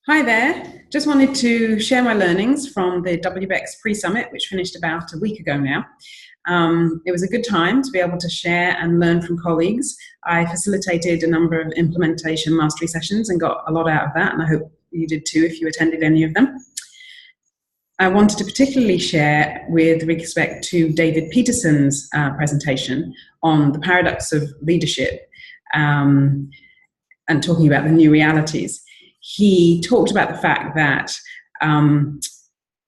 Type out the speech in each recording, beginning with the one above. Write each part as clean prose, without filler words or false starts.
Hi there. Just wanted to share my learnings from the WBECS Pre Summit, which finished about a week ago now. It was a good time to be able to share and learn from colleagues. I facilitated a number of implementation mastery sessions and got a lot out of that, and I hope you did too if you attended any of them. I wanted to particularly share with respect to David Peterson's presentation on the paradox of leadership and talking about the new realities. He talked about the fact that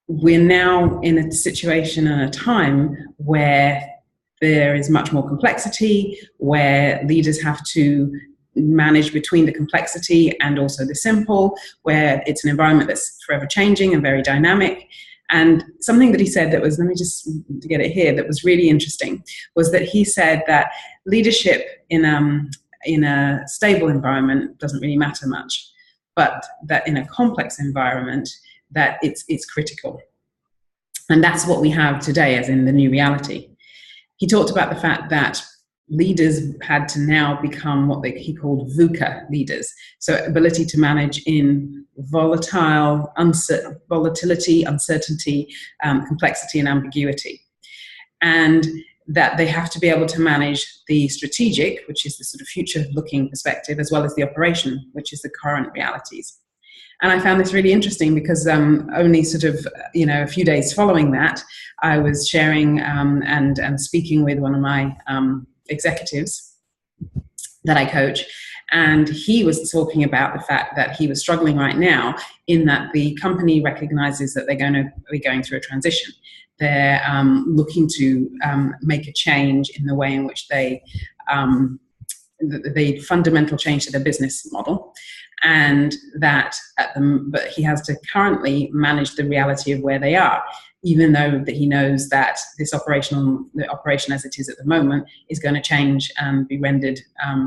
we're now in a situation and a time where there is much more complexity, where leaders have to manage between the complexity and also the simple, where it's an environment that's forever changing and very dynamic. And something that he said that was, let me just get it here, that was really interesting, was that he said that leadership in a stable environment doesn't really matter much, but that in a complex environment, that it's critical. And that's what we have today, as in the new reality. He talked about the fact that leaders had to now become what he called VUCA leaders, so ability to manage in volatility, uncertainty, complexity, and ambiguity. And that they have to be able to manage the strategic, which is the sort of future-looking perspective, as well as the operation, which is the current realities. And I found this really interesting because only sort of, a few days following that, I was sharing and speaking with one of my executives that I coach, and he was talking about the fact that he was struggling right now in that the company recognizes that they're going to be going through a transition. They're looking to make a change in the way in which they fundamental change to their business model, and that but he has to currently manage the reality of where they are, even though that he knows that the operation as it is at the moment is going to change and be rendered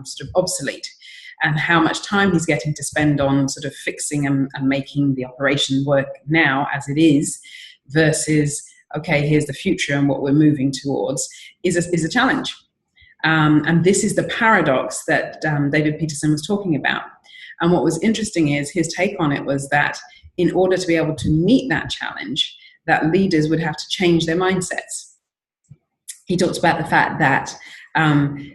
sort of obsolete. And how much time he's getting to spend on sort of fixing and making the operation work now as it is, versus, okay, here's the future and what we're moving towards, is a challenge. And this is the paradox that David Peterson was talking about. And what was interesting is his take on it was that in order to be able to meet that challenge, that leaders would have to change their mindsets. He talked about the fact that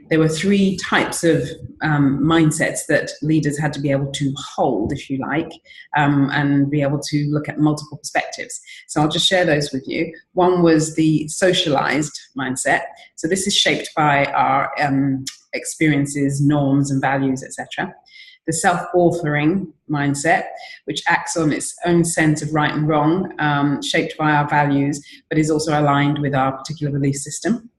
there were three types of mindsets that leaders had to be able to hold, if you like, and be able to look at multiple perspectives. So I'll just share those with you. One was the socialized mindset. So this is shaped by our experiences, norms, and values, etc. The self-authoring mindset, which acts on its own sense of right and wrong, shaped by our values, but is also aligned with our particular belief system.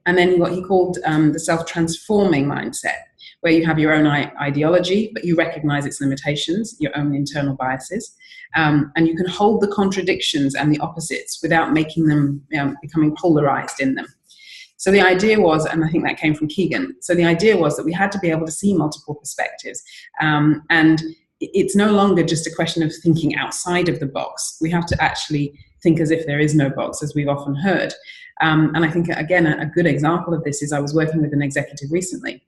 And then what he called the self-transforming mindset, where you have your own ideology, but you recognize its limitations, your own internal biases, and you can hold the contradictions and the opposites without making them becoming polarized in them. So the idea was, and I think that came from Keegan, so the idea was that we had to be able to see multiple perspectives. And it's no longer just a question of thinking outside of the box. We have to actually think as if there is no box, as we've often heard. And I think, again, a good example of this is I was working with an executive recently,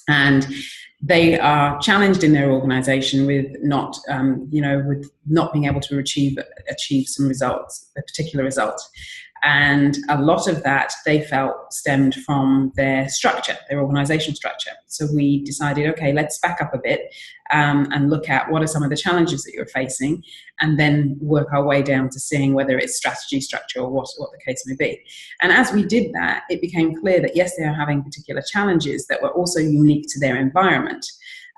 and they are challenged in their organization with not being able to achieve some results, a particular result. And a lot of that they felt stemmed from their structure, their organizational structure. So we decided, okay, let's back up a bit and look at what are some of the challenges that you're facing, and then work our way down to seeing whether it's strategy, structure, or what the case may be. And as we did that, it became clear that yes, they are having particular challenges that were also unique to their environment.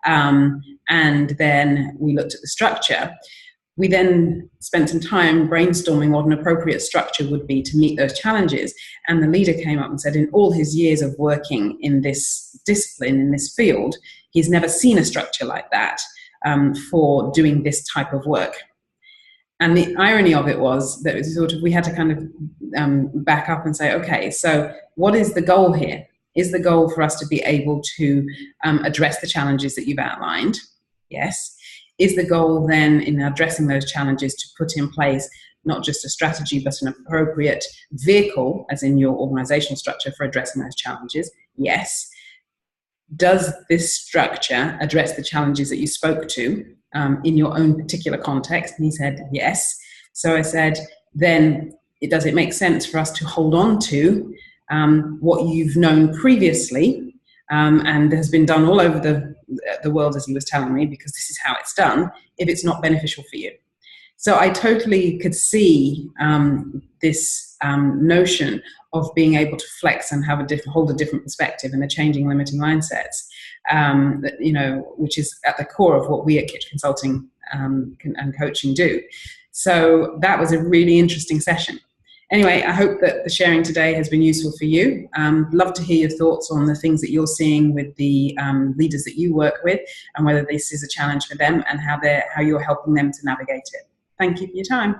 And then we looked at the structure. We then spent some time brainstorming what an appropriate structure would be to meet those challenges. And the leader came up and said in all his years of working in this discipline, in this field, he's never seen a structure like that for doing this type of work. And the irony of it was that it was sort of, we had to kind of back up and say, okay, so what is the goal here? Is the goal for us to be able to address the challenges that you've outlined? Yes. Is the goal then in addressing those challenges to put in place not just a strategy, but an appropriate vehicle, as in your organizational structure, for addressing those challenges? Yes. Does this structure address the challenges that you spoke to in your own particular context? And he said, yes. So I said, then does it make sense for us to hold on to what you've known previously, and has been done all over the world, as he was telling me, because this is how it's done, if it's not beneficial for you? So I totally could see this notion of being able to flex and have hold a different perspective in the changing limiting mindsets, which is at the core of what we at Kitch Consulting and coaching do. So that was a really interesting session. Anyway, I hope that the sharing today has been useful for you. Love to hear your thoughts on the things that you're seeing with the leaders that you work with, and whether this is a challenge for them and how you're helping them to navigate it. Thank you for your time.